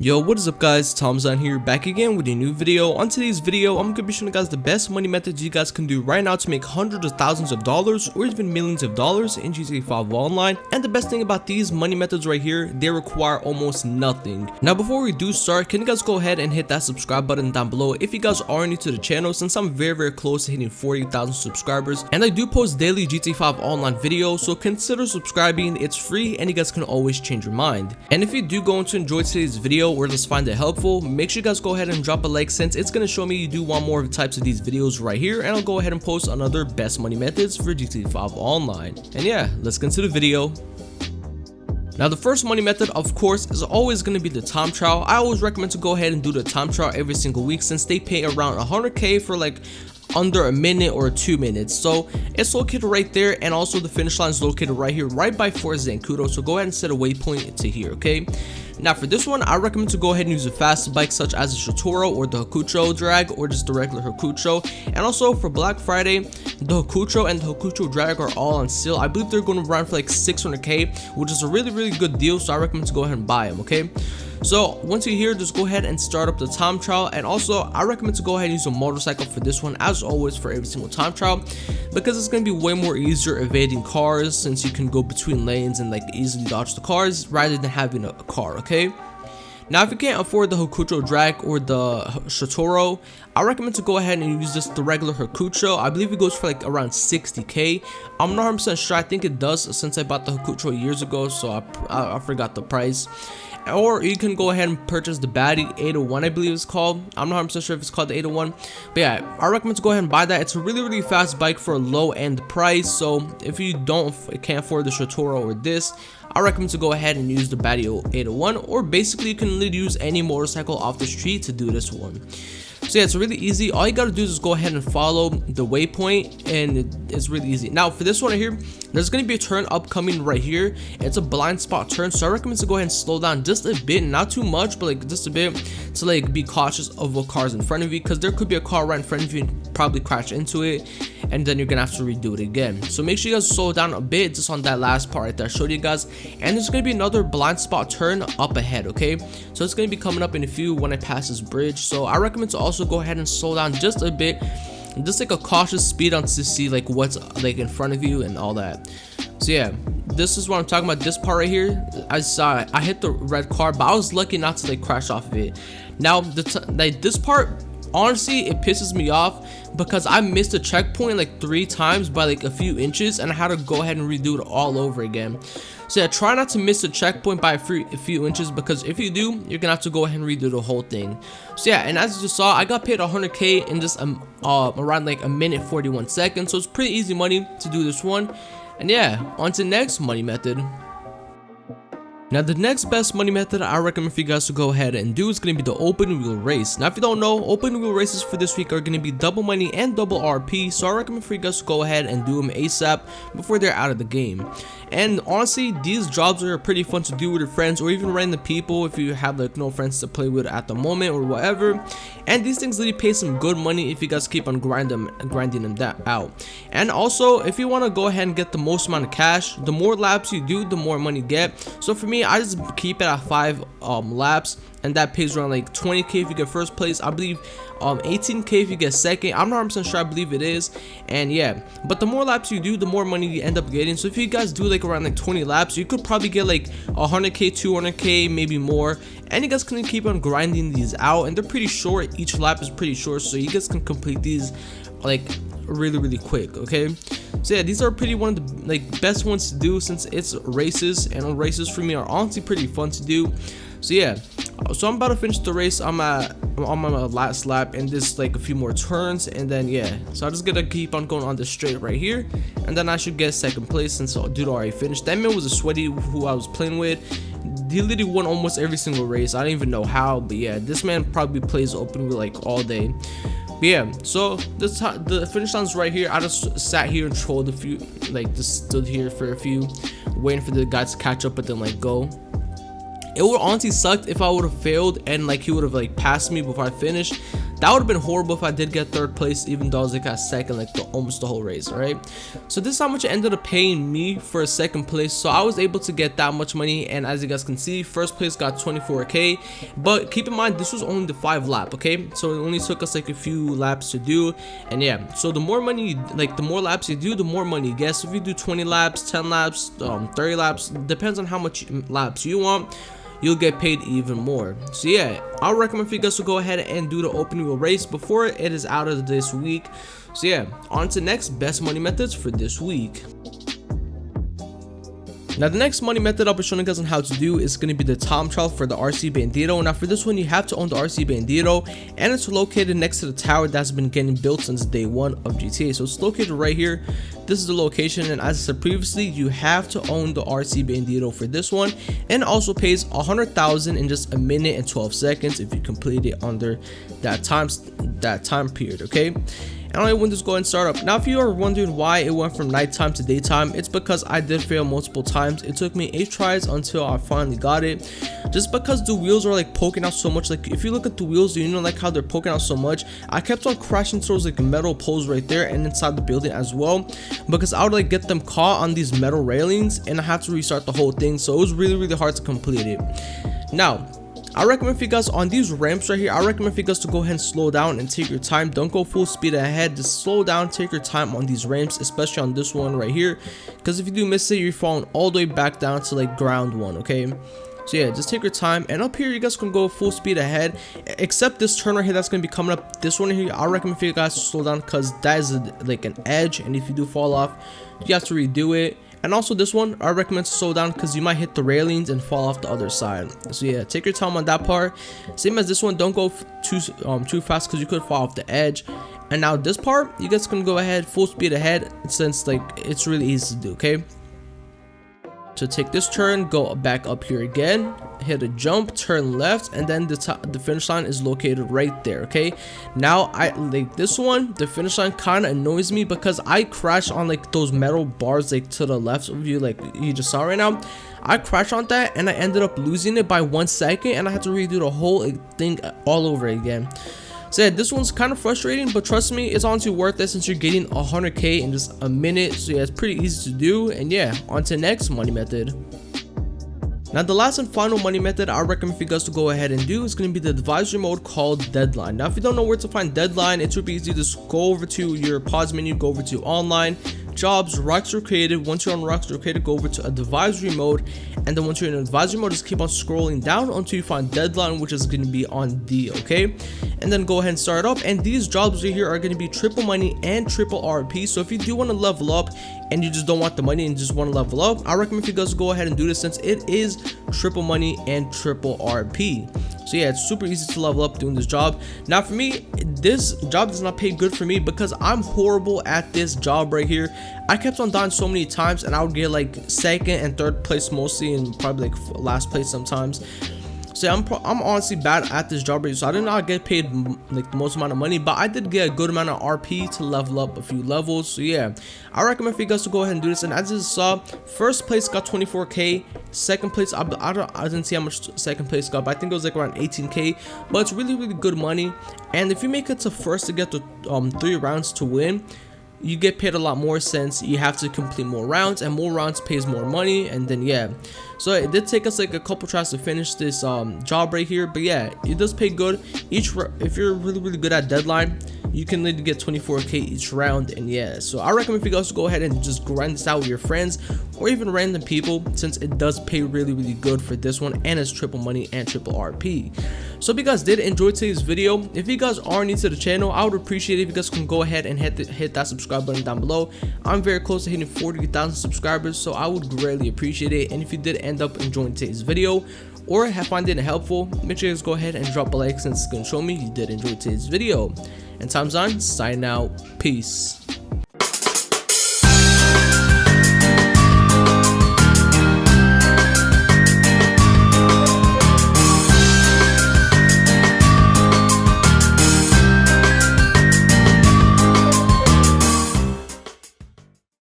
Yo, what is up guys, Tiimedesign here, back again with a new video. On today's video, I'm going to be showing you guys the best money methods you guys can do right now to make hundreds of thousands of dollars or even millions of dollars in GTA 5 Online. And the best thing about these money methods right here, they require almost nothing. Now before we do start, can you guys go ahead and hit that subscribe button down below if you guys are new to the channel, since I'm very close to hitting 40,000 subscribers. And I do post daily GTA 5 Online videos, so consider subscribing. It's free and you guys can always change your mind. And if you do go on to enjoy today's video or just find it helpful, make sure you guys go ahead and drop a like, since it's going to show me you do want more of the types of these videos right here, and I'll go ahead and post another best money methods for GTA 5 Online. And yeah, let's get into the video. Now the first money method, of course, is always going to be the time trial. I always recommend to go ahead and do the time trial every single week, since they pay around 100k for like under a minute or 2 minutes. So it's located right there, and also the finish line is located right here, right by Fort Zancudo. So go ahead and set a waypoint to here, okay? Now for this one, I recommend to go ahead and use a fast bike such as the Shotoro or the Hakucho drag, or just the regular Hakucho. And also for Black Friday, the Hakucho and the Hakucho drag are all on sale. I believe they're going to run for like 600k, which is a really good deal, so I recommend to go ahead and buy them, okay? So once you're here, just go ahead and start up the time trial. And also I recommend to go ahead and use a motorcycle for this one, as always, for every single time trial, because it's going to be way more easier evading cars, since you can go between lanes and like easily dodge the cars rather than having a car, okay? Now if you can't afford the Hakucho drag or the Shotoro, I recommend to go ahead and use just the regular Hakucho. I believe it goes for like around 60k. I'm not 100% sure. I think it does, since I bought the Hakucho years ago, so I forgot the price. Or you can go ahead and purchase the baddie 801, I believe it's called. I'm not 100% sure if it's called the 801, but yeah, I recommend to go ahead and buy that. It's a really fast bike for a low end price. So if you can't afford the Shotoro or this, I recommend to go ahead and use the baddie 801, or basically you can literally use any motorcycle off the street to do this one. So yeah, it's really easy. All you gotta do is go ahead and follow the waypoint, and it's really easy. Now for this one right here, there's gonna be a turn upcoming right here. It's a blind spot turn, so I recommend to go ahead and slow down just a bit, not too much, but like just a bit, to like be cautious of what cars in front of you, because there could be a car right in front of you and probably crash into it, and then you're gonna have to redo it again. So make sure you guys slow down a bit just on that last part right there I showed you guys. And there's gonna be another blind spot turn up ahead, okay? So it's gonna be coming up in a few when I pass this bridge. So I recommend to also go ahead and slow down just a bit, just like a cautious speed on to see like what's like in front of you and all that. So yeah, this is what I'm talking about. This part right here, I hit the red car, but I was lucky not to like crash off of it. Now like this part, honestly, it pisses me off, because I missed a checkpoint like 3 times by like a few inches, and I had to go ahead and redo it all over again. So yeah, try not to miss a checkpoint by a few inches, because if you do, you're gonna have to go ahead and redo the whole thing. So yeah, and as you just saw, I got paid 100k in just around like a minute 41 seconds, so it's pretty easy money to do this one. And yeah, on to the next money method. Now the next best money method I recommend for you guys to go ahead and do is going to be the open wheel race. Now if you don't know, open wheel races for this week are going to be double money and double RP, so I recommend for you guys to go ahead and do them ASAP before they're out of the game. And honestly, these jobs are pretty fun to do with your friends, or even random people if you have like no friends to play with at the moment or whatever. And these things literally pay some good money if you guys keep on grinding them out. And also, if you want to go ahead and get the most amount of cash, the more laps you do, the more money you get. So for me, I just keep it at 5 laps, and that pays around like 20k if you get first place. I believe 18k if you get second. I'm not 100% sure, I believe it is. And yeah, but the more laps you do, the more money you end up getting. So if you guys do like around like 20 laps, you could probably get like 100k, 200k, maybe more. And you guys can keep on grinding these out, and they're pretty short. Each lap is pretty short, so you guys can complete these like really quick, okay? So yeah, these are pretty one of the like best ones to do, since it's races, and races for me are honestly pretty fun to do. So yeah, so I'm about to finish the race. I'm on my last lap, and just like a few more turns, and then yeah, so I'm just gonna keep on going on this straight right here, and then I should get second place, since dude already finished. That man was a sweaty who I was playing with. He literally won almost every single race. I don't even know how, but yeah, this man probably plays open wheel like all day. But yeah, so the finish line's right here. I just sat here and trolled a few, like just stood here for a few, waiting for the guys to catch up, but then like go. It would honestly sucked if I would have failed and like he would have like passed me before I finished. That would have been horrible if I did get third place, even though I was like at second, like almost the whole race, right? So this is how much it ended up paying me for a second place. So I was able to get that much money, and as you guys can see, first place got 24k. But keep in mind, this was only the 5 lap, okay? So it only took us like a few laps to do, and yeah. So the more money, like the more laps you do, the more money you get. So if you do 20 laps, 10 laps, 30 laps, depends on how much laps you want, you'll get paid even more. So yeah, I'll recommend for you guys to go ahead and do the open wheel race before it is out of this week. So yeah, on to next best money methods for this week. Now the next money method I'll be showing you guys on how to do is going to be the time trial for the RC Bandito. Now for this one, you have to own the RC Bandito, and it's located next to the tower that's been getting built since day 1 of GTA. So it's located right here. This is the location, and as I said previously, you have to own the RC Bandito for this one, and it also pays 100,000 in just a minute and 12 seconds if you complete it under that time period, okay? And all I want to go ahead and start up. Now if you are wondering why it went from nighttime to daytime, it's because I did fail multiple times. It took me 8 tries until I finally got it, just because the wheels are like poking out so much. Like if you look at the wheels, you know, like how they're poking out so much, I kept on crashing through those like metal poles right there and inside the building as well, because I would like get them caught on these metal railings and I had to restart the whole thing. So it was really hard to complete it. Now I recommend for you guys on these ramps right here, I recommend for you guys to go ahead and slow down and take your time. Don't go full speed ahead, just slow down, take your time on these ramps, especially on this one right here, because if you do miss it, you're falling all the way back down to like ground 1, okay? So yeah, just take your time. And up here, you guys can go full speed ahead, except this turn right here that's going to be coming up. This one here, I recommend for you guys to slow down, because that is like an edge, and if you do fall off, you have to redo it. And also this one, I recommend to slow down, because you might hit the railings and fall off the other side. So yeah, take your time on that part. Same as this one, don't go too fast, because you could fall off the edge. And now this part, you guys can go ahead full speed ahead, since like it's really easy to do, okay? To take this turn, go back up here again, hit a jump, turn left, and then the finish line is located right there, okay? Now I like this one, the finish line kind of annoys me, because I crashed on like those metal bars like to the left of you, like you just saw right now. I crashed on that and I ended up losing it by 1 second, and I had to redo the whole thing all over again. So yeah, this one's kind of frustrating, but trust me, it's honestly worth it, since you're getting 100k in just a minute. So yeah, it's pretty easy to do. And yeah, on to the next money method. Now the last and final money method I recommend for you guys to go ahead and do is going to be the advisory mode called Deadline. Now if you don't know where to find Deadline, it's super easy. Just go over to your pause menu, go over to online, jobs, Rockstar Created. Once you're on Rockstar Created, go over to advisory mode, and then once you're in advisory mode, just keep on scrolling down until you find Deadline, which is going to be on D, okay? And then go ahead and start up, and these jobs right here are going to be triple money and triple RP. So if you do want to level up and you just don't want the money and just want to level up, I recommend for you guys to go ahead and do this, since it is triple money and triple RP. So yeah, it's super easy to level up doing this job. Now for me, this job does not pay good for me, because I'm horrible at this job right here. I kept on dying so many times, and I would get like second and third place mostly, and probably like last place sometimes. So I'm honestly bad at this job right here. So I did not get paid like the most amount of money, but I did get a good amount of RP to level up a few levels. So yeah, I recommend for you guys to go ahead and do this. And as you saw, first place got 24k, second place I didn't see how much second place got, but I think it was like around 18k. But it's really good money. And if you make it to first to get to 3 rounds to win, you get paid a lot more, since you have to complete more rounds, and more rounds pays more money. And then yeah, so it did take us like a couple tries to finish this job right here, but yeah, it does pay good. If you're really good at Deadline, you can literally get 24k each round. And yeah, so I recommend for you guys to go ahead and just grind this out with your friends or even random people, since it does pay really good for this one, and it's triple money and triple RP. So if you guys did enjoy today's video, if you guys are new to the channel, I would appreciate it if you guys can go ahead and hit that subscribe button down below. I'm very close to hitting 40,000 subscribers, so I would greatly appreciate it. And if you did end up enjoying today's video, or have found it helpful, make sure you guys go ahead and drop a like, since it's going to show me you did enjoy today's video. And TiimeDesign, signing out. Peace.